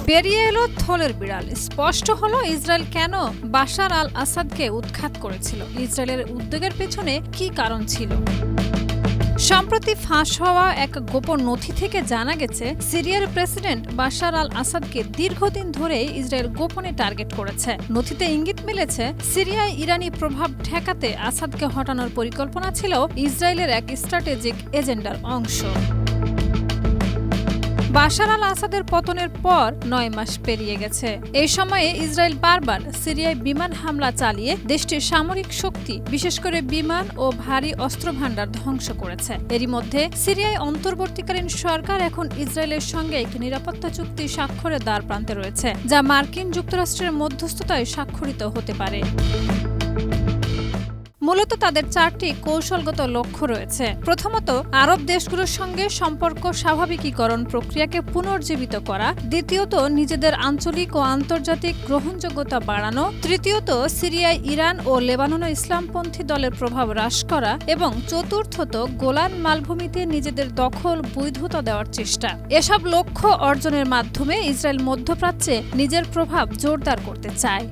বেরিয়ে এলো থলের বিড়াল। স্পষ্ট হলো ইসরায়েল কেন বাশার আল আসাদকে উৎখাত করেছিল, ইসরায়েলের উদ্যোগের পেছনে কি কারণ ছিল। সম্প্রতি ফাঁস হওয়া এক গোপন নথি থেকে জানা গেছে, সিরিয়ার প্রেসিডেন্ট বাশার আল আসাদকে দীর্ঘদিন ধরেই ইসরায়েল গোপনে টার্গেট করেছে। নথিতে ইঙ্গিত মিলেছে, সিরিয়ায় ইরানি প্রভাব ঠেকাতে আসাদকে হটানোর পরিকল্পনা ছিল ইসরায়েলের এক স্ট্র্যাটেজিক এজেন্ডার অংশ। বাশার আল আসাদের পতনের পর ৯ মাস পেরিয়ে গেছে। এই সময়ে ইসরায়েল বারবার সিরিয়ায় বিমান হামলা চালিয়ে দেশটির সামরিক শক্তি, বিশেষ করে বিমান ও ভারী অস্ত্রভান্ডার ধ্বংস করেছে। এরই মধ্যে সিরিয়ায় অন্তর্বর্তীকালীন সরকার এখন ইসরায়েলের সঙ্গে একটি নিরাপত্তা চুক্তি স্বাক্ষরের দ্বারপ্রান্তে রয়েছে, যা মার্কিন যুক্তরাষ্ট্রের মধ্যস্থতায় স্বাক্ষরিত হতে পারে। মূলত তাদের 4টি কৌশলগত লক্ষ্য রয়েছে। প্রথমত, আরব দেশগুলোর সঙ্গে সম্পর্ক স্বাভাবিকীকরণ প্রক্রিয়াকে পুনর্জীবিত করা। দ্বিতীয়ত, নিজেদের আঞ্চলিক ও আন্তর্জাতিক গ্রহণযোগ্যতা বাড়ানো। তৃতীয়ত, সিরিয়ায় ইরান ও লেবাননে ইসলামপন্থী দলের প্রভাব হ্রাস করা। এবং চতুর্থত, গোলান মালভূমিতে নিজেদের দখল বৈধতা দেওয়ার চেষ্টা। এসব লক্ষ্য অর্জনের মাধ্যমে ইসরায়েল মধ্যপ্রাচ্যে নিজের প্রভাব জোরদার করতে চায়।